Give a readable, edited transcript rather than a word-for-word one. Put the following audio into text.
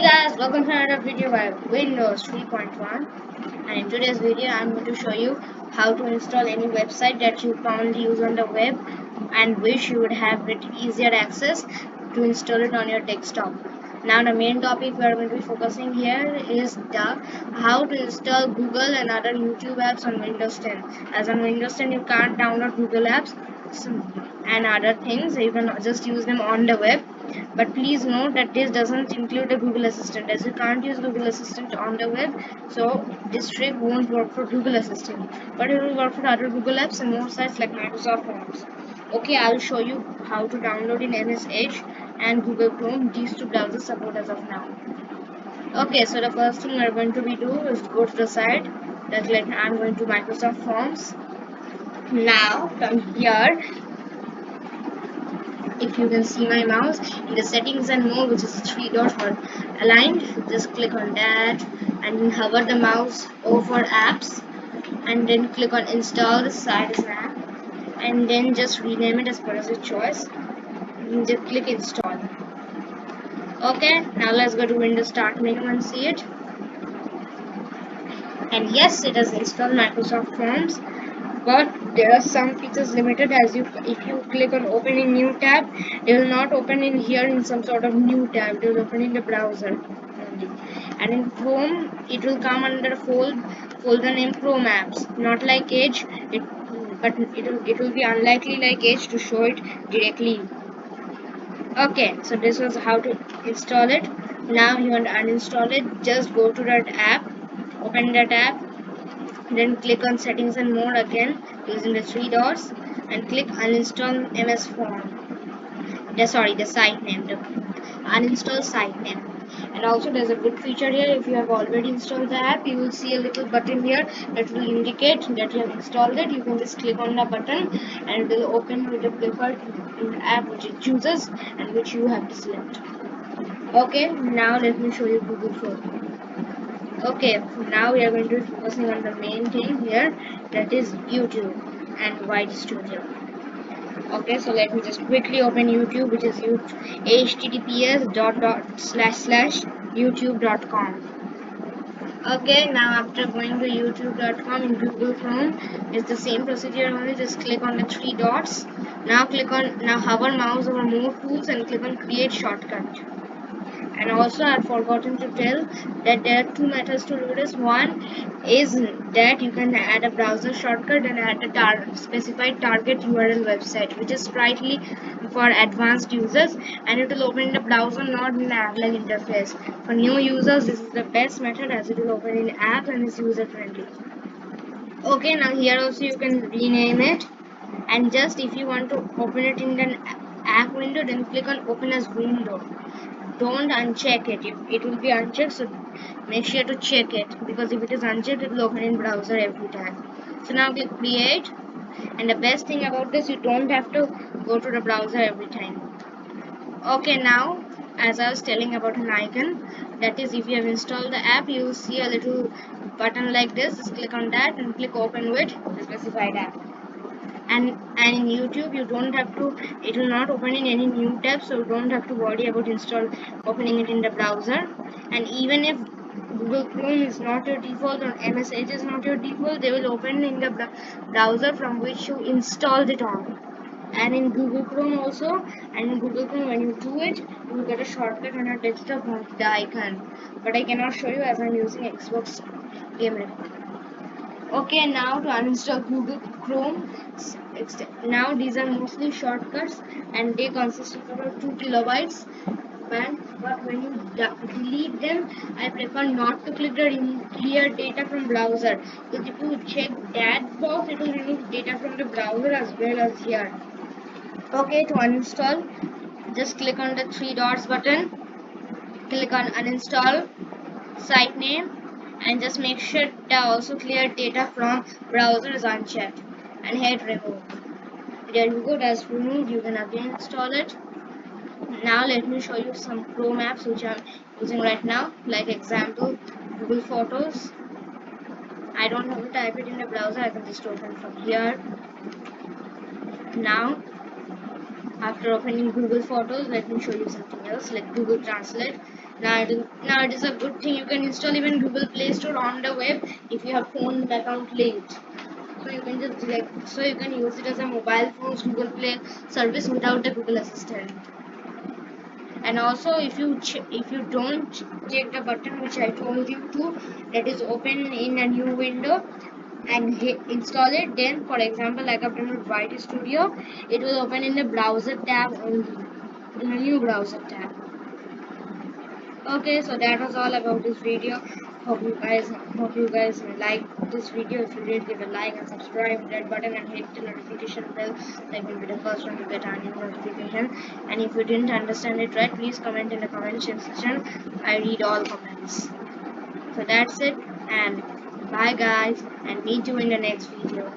Guys, welcome to another video by Windows 3.1, and in today's video I'm going to show you how to install any website that you commonly use on the web and wish you would have it easier access to install it on your desktop. Now the main topic we are going to be focusing here is the how to install Google and other YouTube apps on Windows 10. As on Windows 10 you can't download Google apps and other things, you can just use them on the web. But please note that this doesn't include the Google Assistant, as you can't use Google Assistant on the web, so this trick won't work for Google Assistant, but it will work for other Google apps and more sites like Microsoft Forms. Okay, I'll show you how to download in MS Edge and Google Chrome. These two browsers support as of now. Okay, so the first thing we're going to be do is go to the site. That's like I'm going to Microsoft Forms. Now from here, if you can see my mouse in the settings and more, which is three dots are aligned, just click on that and hover the mouse over apps and then click on install the site as an app and then just rename it as per your choice and just click install. Okay, now let's go to Windows Start menu and see it. And yes, it has installed Microsoft Forms, but there are some features limited, as if you click on open in new tab, it will not open in here in some sort of new tab, it will open in the browser only. And in Chrome it will come under a folder named Chrome apps, not like Edge, but it will be unlikely like Edge to show it directly. Okay, so this was how to install it. Now you want to uninstall it, just go to that app, open that app, then click on settings and more again using the three dots and click uninstall ms form. The site name, the uninstall site name. And also there's a good feature here. If you have already installed the app, you will see a little button here that will indicate that you have installed it. You can just click on the button and it will open with the preferred app which it chooses and which you have to select. Okay, now let me show you Google Chrome. Okay, now we are going to be focusing on the main thing here, that is YouTube and Wide Studio. Okay, so let me just quickly open YouTube, which is https://youtube.com. Okay, now after going to youtube.com in Google Chrome, it's the same procedure only. Just click on the three dots. Now hover mouse over more tools and click on create shortcut. And also I've forgotten to tell that there are two methods to do this. One is that you can add a browser shortcut and add a specified target URL website, which is sprightly for advanced users, and it will open in the browser, not in the app-like interface. For new users, this is the best method, as it will open in app and is user friendly. Okay, now here also you can rename it, and just if you want to open it in an app window, then click on open as window. Don't uncheck it. It will be unchecked, so make sure to check it, because if it is unchecked, it will open in browser every time. So now click create, and the best thing about this, you don't have to go to the browser every time. Okay, now as I was telling about an icon, that is, if you have installed the app, you will see a little button like this. Just click on that and click open with the specified app. And in YouTube you don't have to, it will not open in any new tab, so you don't have to worry about opening it in the browser. And even if Google Chrome is not your default or MS Edge is not your default, they will open in the browser from which you installed it on. And in Google Chrome also, and in Google Chrome when you do it, you will get a shortcut on your desktop of the icon, but I cannot show you as I'm using Xbox Game Recorder. Okay, now to uninstall Google Chrome. Now these are mostly shortcuts and they consist of about 2 kilobytes. But when you delete them, I prefer not to click the clear data from browser, because if you check that box, it will remove data from the browser as well as here. Okay, to uninstall, just click on the three dots button, click on uninstall site name, and just make sure that also clear data from browser is unchecked and hit remove. There you go, that's removed. You can again install it. Now let me show you some Chrome apps which I'm using right now, like example Google Photos. I don't have to type it in the browser, I can just open from here. Now after opening Google Photos, let me show you something else like Google Translate. Now it is a good thing you can install even Google Play Store on the web if you have phone account linked. So you can just so you can use it as a mobile phone's Google Play service without the Google Assistant. And also if you don't check the button which I told you to, that is open in a new window and install it, then for example like I've done with White Studio, it will open in the browser tab only, in a new browser tab. Okay, so that was all about this video. Hope you guys like this video. If you did, give a like and subscribe, red button, and hit the notification bell. That will be the first one to get our new notification. And if you didn't understand it right, please comment in the comment section. I read all comments. So that's it, and bye guys, and meet you in the next video.